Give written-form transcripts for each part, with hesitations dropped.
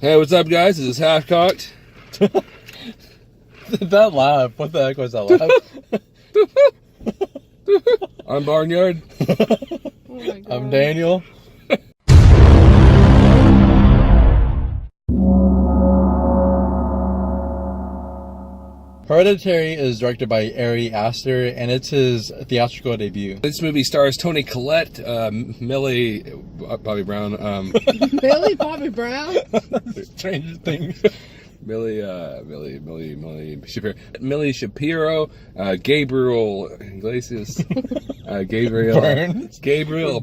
Hey, what's up, guys? This is Half Cocked. That laugh. What the heck was that laugh? I'm Barnyard. Oh my God. I'm Daniel. Hereditary is directed by Ari Aster, and it's his theatrical debut. This movie stars Toni Collette, Millie Bobby Brown, Billy Bobby Brown? Stranger Things. Millie Shapiro, Gabriel Iglesias, Gabriel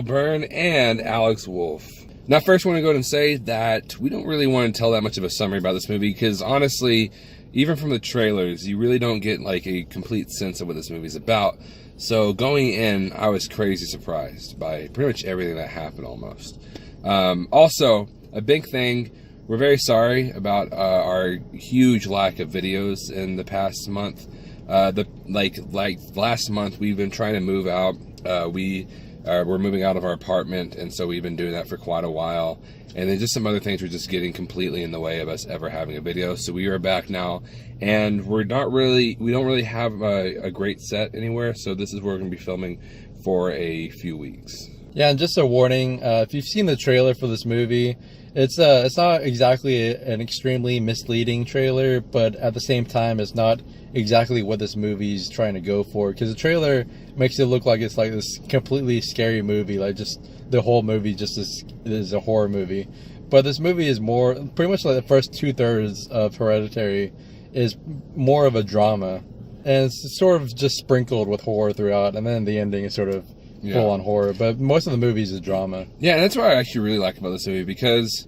Byrne, and Alex Wolff. Now, first, I want to go ahead and say that we don't really want to tell that much of a summary about this movie because, honestly, even from the trailers, you really don't get like a complete sense of what this movie's about. So going in, I was crazy surprised by pretty much everything that happened almost. Also, a big thing, we're very sorry about our huge lack of videos in the past month. Like last month, we've been trying to move out. We're moving out of our apartment, and so we've been doing that for quite a while. And then just some other things were just getting completely in the way of us ever having a video. So we are back now, and we don't really have a great set anywhere. So this is where we're going to be filming for a few weeks. Yeah, and just a warning, if you've seen the trailer for this movie, it's not exactly an extremely misleading trailer, but at the same time, it's not exactly what this movie's trying to go for. Because the trailer makes it look like it's like this completely scary movie, like just the whole movie just is a horror movie. But this movie is more, pretty much like the first 2/3 of Hereditary is more of a drama. And it's sort of just sprinkled with horror throughout, and then the ending is sort of full on horror, but most of the movie is drama. Yeah, and that's what I actually really like about this movie, because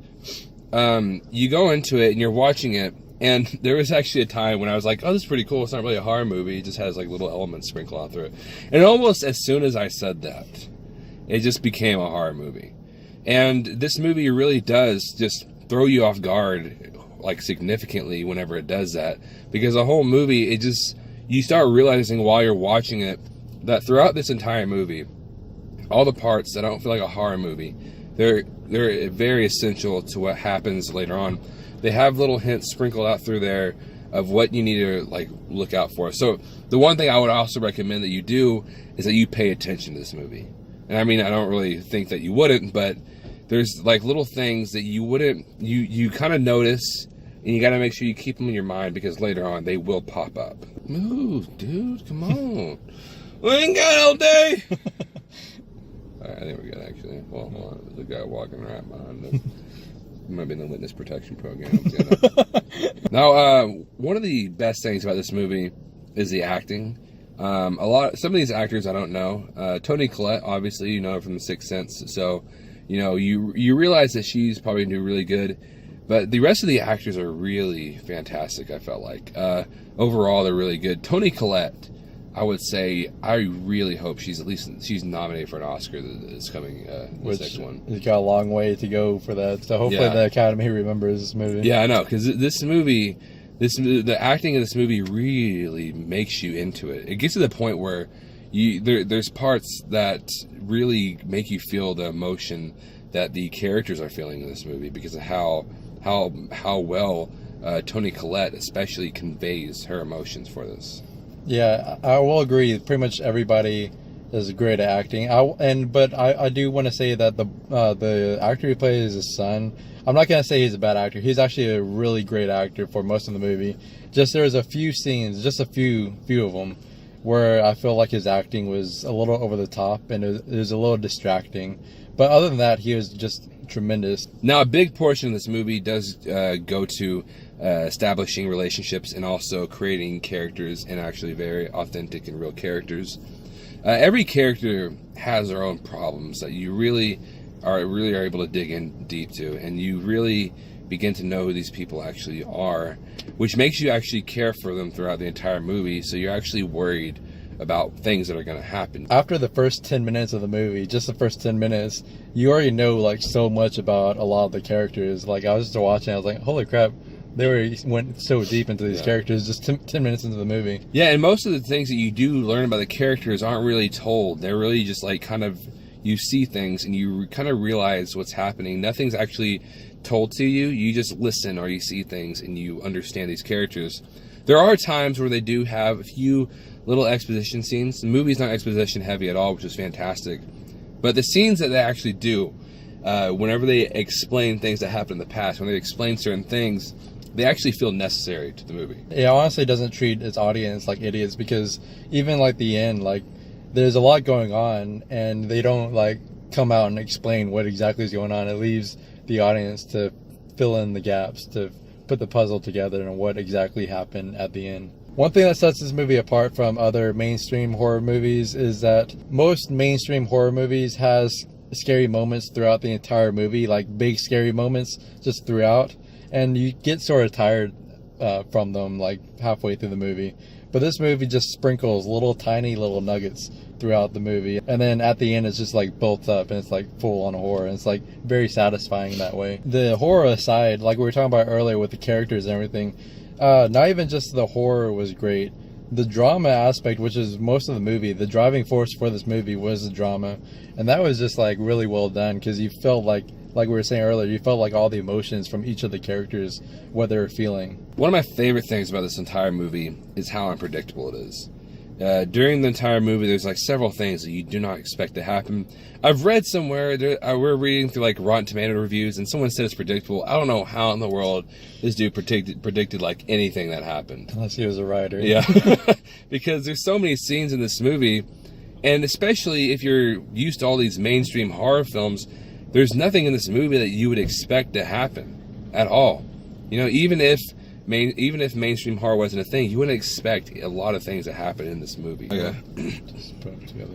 you go into it and you're watching it, and there was actually a time when I was like, oh, this is pretty cool. It's not really a horror movie. It just has like little elements sprinkled out through it. And almost as soon as I said that, it just became a horror movie. And this movie really does just throw you off guard, like significantly whenever it does that, because the whole movie, you start realizing while you're watching it that throughout this entire movie, all the parts that don't feel like a horror movie, they're very essential to what happens later on. They have little hints sprinkled out through there of what you need to like look out for. So the one thing I would also recommend that you do is that you pay attention to this movie. And I mean, I don't really think that you wouldn't, but there's like little things that you kind of notice, and you got to make sure you keep them in your mind, because later on they will pop up. Move, dude, come on. We ain't got all day. I think we're good, actually. Well, hold on. There's a guy walking right behind us. He might be in the witness protection program. Now, one of the best things about this movie is the acting. Some of these actors I don't know. Toni Collette, obviously, you know her from The Sixth Sense, so you realize that she's probably doing really good. But the rest of the actors are really fantastic. I felt like overall they're really good. Toni Collette, I would say, I really hope she's nominated for an Oscar that's coming, this next one. It's got a long way to go for that, so hopefully the Academy remembers this movie. Yeah, I know, because the acting in this movie really makes you into it. It gets to the point where there's parts that really make you feel the emotion that the characters are feeling in this movie, because of how well Toni Collette especially conveys her emotions for this. Yeah, I will agree. Pretty much everybody is great at acting. But I do want to say that the actor who plays his son, I'm not gonna say he's a bad actor. He's actually a really great actor for most of the movie. Just there's a few scenes, just a few of them, where I feel like his acting was a little over the top and it was a little distracting. But other than that, he was just tremendous. Now, a big portion of this movie does go to establishing relationships and also creating characters, and actually very authentic and real characters. Every character has their own problems that you really are able to dig in deep to, and you really begin to know who these people actually are, which makes you actually care for them throughout the entire movie, so you're actually worried about things that are going to happen. After the first 10 minutes of the movie, just the first 10 minutes, you already know like so much about a lot of the characters. Like I was just watching, I was like, holy crap, went so deep into these characters just 10 minutes into the movie. Yeah, and most of the things that you do learn about the characters aren't really told. They're really just like kind of, you see things and you kind of realize what's happening. Nothing's actually told to you. You just listen or you see things and you understand these characters. There are times where they do have a few little exposition scenes. The movie's not exposition heavy at all, which is fantastic. But the scenes that they actually do, whenever they explain things that happened in the past, when they explain certain things, they actually feel necessary to the movie. It honestly doesn't treat its audience like idiots, because even like the end, like there's a lot going on and they don't like come out and explain what exactly is going on. It leaves the audience to fill in the gaps, to put the puzzle together and what exactly happened at the end. One thing that sets this movie apart from other mainstream horror movies is that most mainstream horror movies has scary moments throughout the entire movie, like big scary moments just throughout, and you get sort of tired from them like halfway through the movie. But this movie just sprinkles tiny little nuggets throughout the movie, and then at the end it's just like built up and it's like full on horror, and it's like very satisfying that way. The horror aside, like we were talking about earlier with the characters and everything, not even just the horror was great. The drama aspect, which is most of the movie, the driving force for this movie was the drama, and that was just like really well done, because you felt like we were saying earlier, you felt like all the emotions from each of the characters, what they were feeling. One of my favorite things about this entire movie is how unpredictable it is. During the entire movie, there's like several things that you do not expect to happen. I've read somewhere, we're reading through like Rotten Tomato reviews, and someone said it's predictable. I don't know how in the world this dude predicted like anything that happened. Unless he was a writer. Yeah. Because there's so many scenes in this movie, and especially if you're used to all these mainstream horror films, there's nothing in this movie that you would expect to happen at all. You know, even if mainstream horror wasn't a thing, you wouldn't expect a lot of things to happen in this movie. Okay. Just put them together.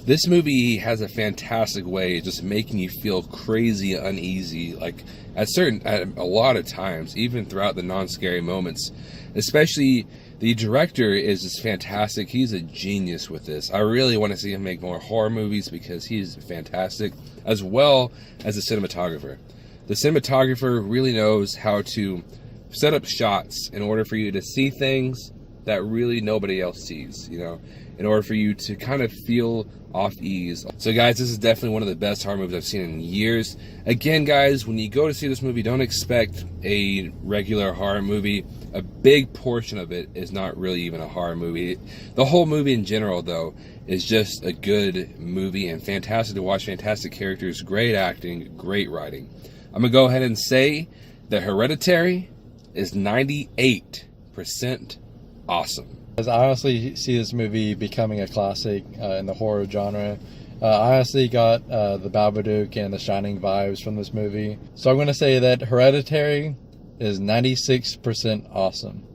This movie has a fantastic way of just making you feel crazy uneasy, like at a lot of times, even throughout the non-scary moments. Especially the director is just fantastic. He's a genius with this. I really want to see him make more horror movies because he's fantastic, as well as the cinematographer. The cinematographer really knows how to set up shots in order for you to see things that really nobody else sees, you know, in order for you to kind of feel off ease. So guys, this is definitely one of the best horror movies I've seen in years. Again, guys, when you go to see this movie, don't expect a regular horror movie. A big portion of it is not really even a horror movie. The whole movie in general, though, is just a good movie and fantastic to watch. Fantastic characters, great acting, great writing. I'm going to go ahead and say that Hereditary is 98% awesome. I honestly see this movie becoming a classic in the horror genre. I honestly got the Babadook and the Shining vibes from this movie. So I'm going to say that Hereditary is 96% awesome.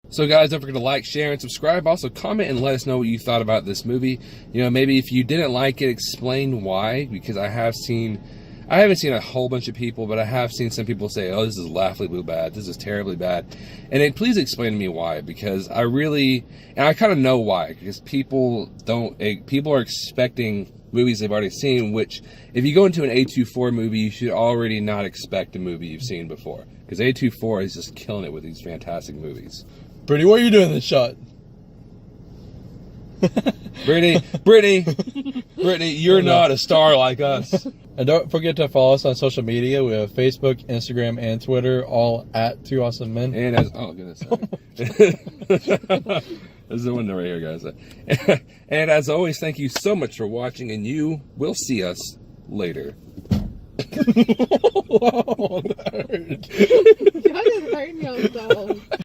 So guys, don't forget to like, share, and subscribe. Also comment and let us know what you thought about this movie. You know, maybe if you didn't like it, explain why, because I haven't seen a whole bunch of people, but I have seen some people say, oh, this is laughably bad, this is terribly bad. And please explain to me why, because I kind of know why, because people are expecting movies they've already seen, which if you go into an A24 movie, you should already not expect a movie you've seen before, because A24 is just killing it with these fantastic movies. Brittany, what are you doing in this shot? Brittany, you're not a star like us. And don't forget to follow us on social media. We have Facebook, Instagram, and Twitter, all at 2 Awesome Men. And goodness. This is the one right here, guys. And as always, thank you so much for watching, and you will see us later. Wow, that hurt.